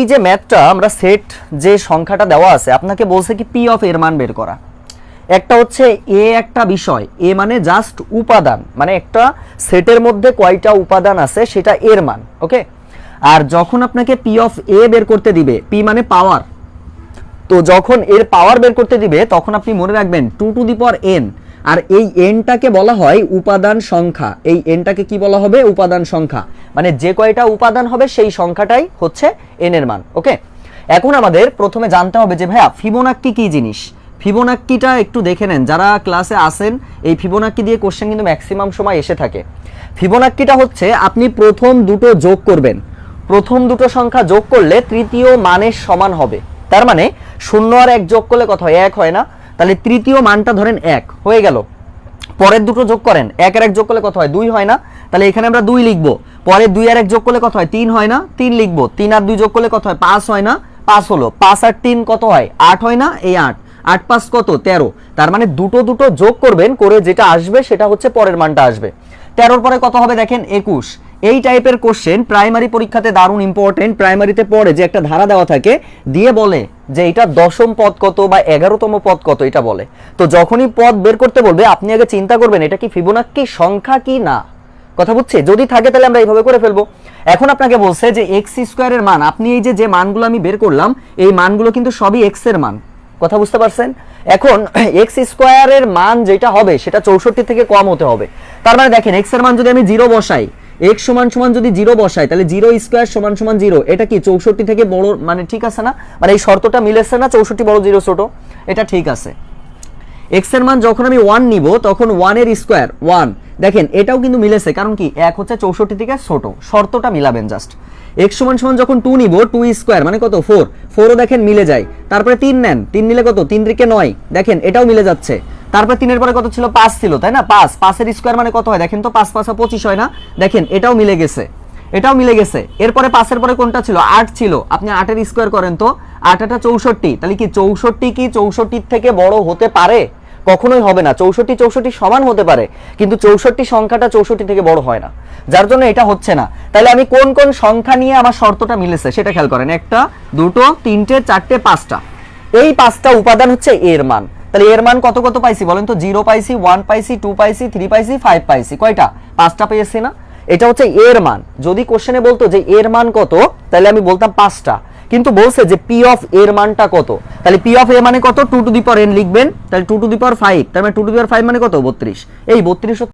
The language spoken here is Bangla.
এই যে ম্যাথটা আমরা সেট যে সংখ্যাটা দেওয়া আছে আপনাকে বলছে কি পি অফ এর মান বের করা। একটা হচ্ছে এ একটা বিষয়, এ মানে জাস্ট উপাদান, মানে একটা সেটের মধ্যে কয়টা উপাদান আছে সেটা এর মান, ওকে। আর যখন আপনাকে পি অফ এ বের করতে দিবে, পি মানে পাওয়ার, তো যখন এর পাওয়ার বের করতে দিবে তখন আপনি মনে রাখবেন 2 টু দি পাওয়ার n, আর এই nটাকে বলা হয় উপাদান সংখ্যা। এই nটাকে কি বলা হবে? উপাদান সংখ্যা, মানে যে কয়টা উপাদান হবে সেই সংখ্যাটাই হচ্ছে n এর মান, ওকে। এখন আমাদের প্রথমে জানতে হবে যে ভাইয়া ফিবোনাক্কি কি জিনিস। ফিবোনাক্কিটা একটু দেখে নেন, যারা ক্লাসে আসেন এই ফিবোনাক্কি দিয়ে কোশ্চেন কিন্তু ম্যাক্সিমাম সময় এসে থাকে। ফিবোনাক্কিটা হচ্ছে আপনি প্রথম দুটো যোগ করবেন, প্রথম দুটো সংখ্যা যোগ করলে তৃতীয় মানের সমান হবে। তার মানে 0 আর 1 যোগ করলে কত হয়? 1 হয় না? তাহলে তৃতীয় মানটা ধরেন 1 হয়ে গেল। পরের দুটো যোগ করেন, 1 আর 1 যোগ করলে কত হয়? 2 হয় না? তাহলে এখানে আমরা 2 লিখব। পরে 2 আর 1 যোগ করলে কত হয়? 3 হয় না? 3 লিখব। 3 আর 2 যোগ করলে কত হয়? 5 হয় না? 5 হলো। 5 আর 3 কত হয়? 8 হয় না? এই 8, 8 5 কত? 13। তার মানে দুটো দুটো যোগ করবেন, করে যেটা আসবে সেটা হচ্ছে পরের মানটা আসবে। 13 পরে কত হবে দেখেন? 21। এই টাইপের কোশ্চেন প্রাইমারি পরীক্ষাতে দারুণ ইম্পর্টেন্ট। প্রাইমারিতে পড়ে যে একটা ধারা দেওয়া থাকে, দিয়ে বলে যে এটা দশম পদ কত বা 11তম পদ কত, এটা বলে। তো যখনই পদ বের করতে বলবে আপনি আগে চিন্তা করবেন এটা কি ফিবোনাক্কি সংখ্যা কি না। কথা বুঝছে? যদি থাকে তাহলে আমরা এইভাবে করে ফেলবো। এখন আপনাকে বলছে যে এক্স স্কোয়ারের মান, আপনি এই যে মানগুলো আমি বের করলাম এই মানগুলো কিন্তু সবই এক্স এর মান। কথা বুঝতে পারছেন? এখন এক্স স্কোয়ারের মান যেটা হবে সেটা 64 থেকে কম হতে হবে। তার মানে দেখেন এক্স এর মান যদি আমি 0 বসাই, এক্স সমান সমান যদি 0 বসাই, তাহলে 0 স্কোয়ার সমান সমান 0, এটা কি 64 থেকে বড়? মানে ঠিক আছে না? মানে এই শর্তটা মিলেছে না? 64 বড় 0 ছোট, এটা ঠিক আছে। এক্স এর মান যখন আমি 1 নিব তখন 1 এর স্কোয়ার 1, দেখেন এটাও কিন্তু মিলেছে, কারণ কি 1 হচ্ছে 64 থেকে ছোট, শর্তটা মিলাবেন জাস্ট। এক্স সমান সমান যখন 2 নিব, 2 স্কোয়ার মানে কত? 4, 4ও দেখেন মিলে যায়। তারপরে 3 নেন, 3 নিলে কত? 3 3 9, দেখেন এটাও মিলে যাচ্ছে। তারপরে 3 এর পরে কত ছিল? 5 ছিল, তাই না? 5, 5 এর স্কোয়ার মানে কত হয় দেখেন তো? 5 5 25 হয় না? দেখেন এটাও মিলে গেছে, এটাও মিলে গেছে। এরপরে 5 এর পরে কোনটা ছিল? 8 ছিল। আপনি 8 এর স্কোয়ার করেন তো, 8 8 64, তাহলে কি 64 কি 64 থেকে বড় হতে পারে? কখনোই হবে না। 64 64 সমান হতে পারে, কিন্তু 64 সংখ্যাটা 64 থেকে বড় হয় না, যার জন্য এটা হচ্ছে না। তাহলে আমি কোন কোন সংখ্যা নিয়ে আমার শর্তটা মিলেছে সেটা খেয়াল করেন। 1টা 2টো 3টে 4টে 5টা, এই 5টা উপাদান হচ্ছে এর মান। তাহলে এর মান কত কত পাইছি বলেন তো? 0 পাইছি, 1 পাইছি, 2 পাইছি, 3 পাইছি, 5 পাইছি। কয়টা? 5টা পেয়েছি না? এটা হচ্ছে এর মান। যদি কোশ্চেনে বলতো যে এর মান কত, তাহলে আমি বলতাম 5টা, কিন্তু বলছে যে পি অফ এর মানটা কত। তাহলে পি অফ এ মানে কত? 2 টু দি পাওয়ার n লিখবেন, তাহলে 2 টু দি পাওয়ার 5, তার মানে 2 টু দি পাওয়ার 5 মানে কত? 32। এই 32